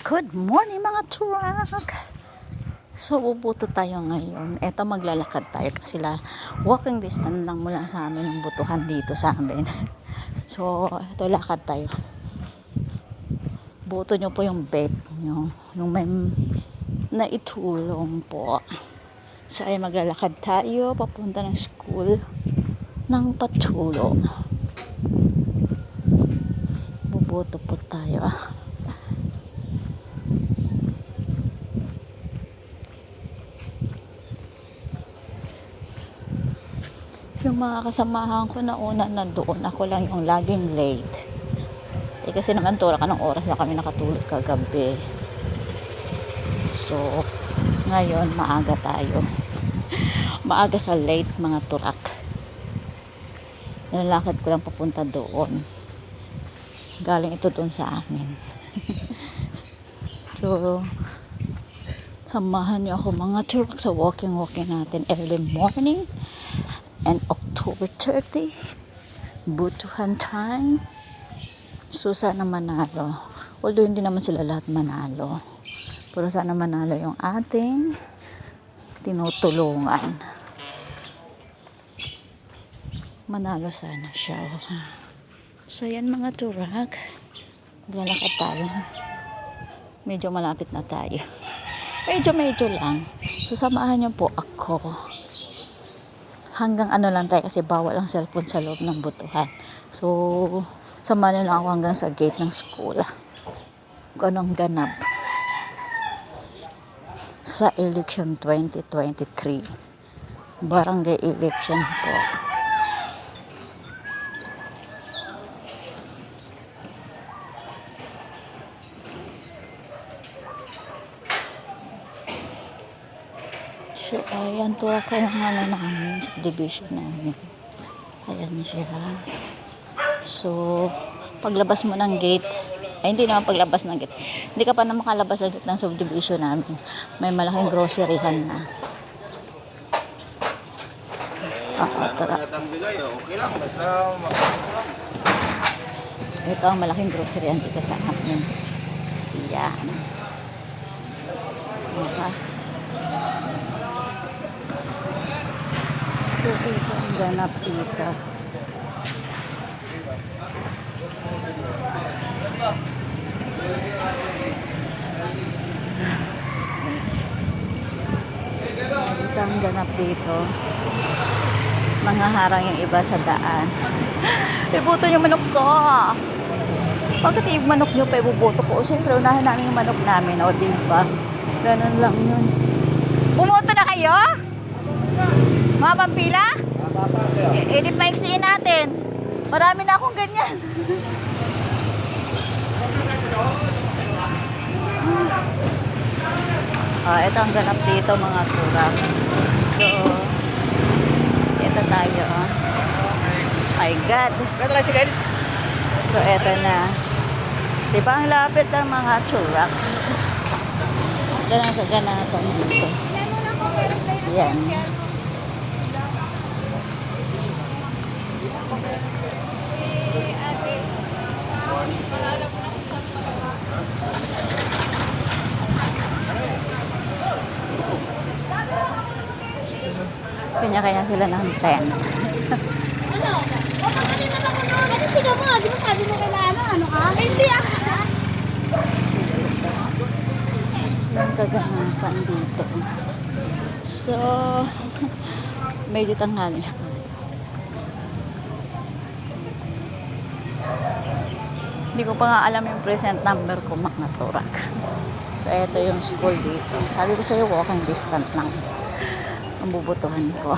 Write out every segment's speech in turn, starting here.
Good morning mga truck! So, bubuto tayo ngayon. Eto, maglalakad tayo kasi walking distance lang mula sa amin yung butuhan dito sa amin. So, eto, lakad tayo. Buto nyo po yung bed nyo. Yung may naitulong po. So, ay maglalakad tayo papunta ng school ng Patulo. Bubuto po tayo. Yung mga kasamahan ko na una na doon, ako lang yung laging late. Kasi naman tura ka ng oras na kami nakatulog kagabi. So, ngayon maaga tayo. Maaga sa late mga turak. Nilalakad ko lang papunta doon. Galing ito doon sa amin. So, samahan niyo ako mga turak sa walking natin early morning. And October 30, butuhan time. So, sana manalo. Although, hindi naman sila lahat manalo. Pero sana manalo yung ating tinutulungan. Manalo sana siya. So, yan mga turak. Maglalakad tayo. Medyo malapit na tayo. Medyo lang. So, samahan niyo po ako. Hanggang ano lang tayo kasi bawal ang cellphone sa loob ng butuhan. So, samahan lang ako hanggang sa gate ng school. Kung anong ganap sa election 2023. Barangay election po. So, ayan po kayong ano namin, subdivision namin. Ayan siya. So, paglabas mo ng gate, ay hindi naman paglabas ng gate. Hindi ka pa na makalabas ng gate ng subdivision namin. May malaking groceryhan na. Tara. Ito ang malaking groceryhan dito sa amin. Yan. So, ito ang ganap dito. Ito ang ganap dito. Manghaharang yung iba sa daan. Ibuto yung manok ko. Bakit yung manok nyo pa ibubuto ko? Siyempre, unahin namin yung manok namin. O, diba? Ganun lang yun. Bumoto na kayo? Mga pampila? Edit maiksiin natin. Marami na akong ganyan. Ito ang ganap dito mga turak. So, ito tayo. My God. So, ito na. Diba ang lapit ng mga turak? Ganang kaganatan dito. Yan. Kanya-kanya sila ng tent. Ano? Bakit naman ako noon? Ano sigaw mo? Di ba sabi mo kailangan ano ka? Hindi Yung kaganapan dito. So, medyo tanghali. Hindi ko pa nga alam yung present number ko mga turak. So, ito yung school dito. Sabi ko sa'yo, walking distance lang ang bubutuhan ko.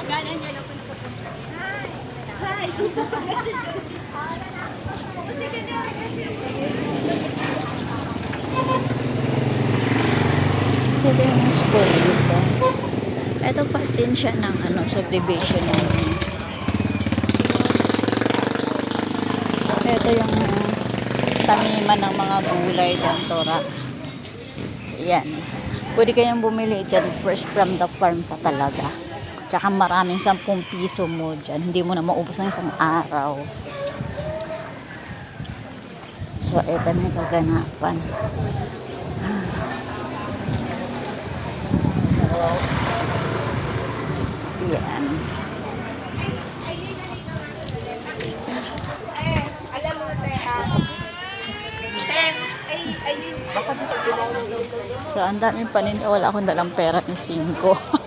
Agalan niya lang kung napapunta. Hi! Ito yung school dito. Ito part din siya ng subdivision namin. Ito yung taniman ng mga gulay dyan, turak. Yan. Pwede kayong bumili dyan fresh from the farm pa talaga. Tsaka maraming 10 piso mo dyan. Hindi mo na maubos ng isang araw. So, ito na yung kaganapan. Yan. Alam mo na So, ang daming paninda. Wala akong dalang pera ng 5.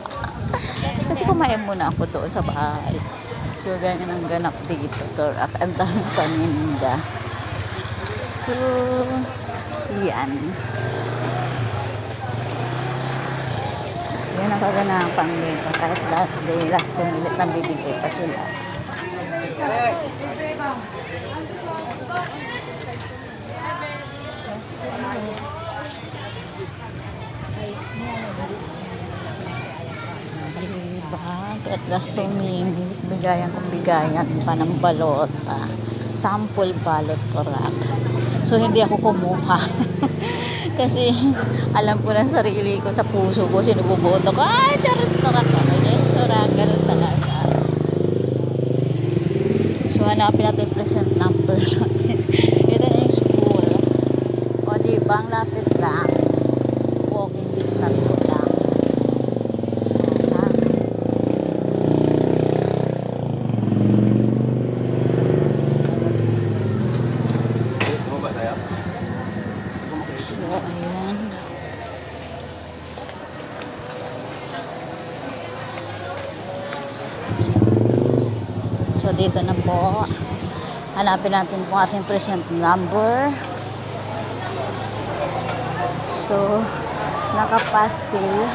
Kasi kumain muna ako doon sa bahay. So, ganyan ang ganap dito. At ang daming paninda. So, yan. Yan ang kaganapan dito. Kahit last day, last 2 minutes na bibigay pa sila. Diba? At last 2 minutes, bigayan kong bigayan pa ng balota. Sample balot korak. So, hindi ako kumuha. Kasi, alam ko ng sarili ko, sa puso ko, sinububoto ko, charot torak ako. Yes, torak, ganun talaga. So, hanapin natin yung present number namin. Ito na yung school. O, diba, ang lapit lang. Walking distance ko lang. So, ayan. So, dito na po. Hanapin natin po ating present number. So, nakapaskil.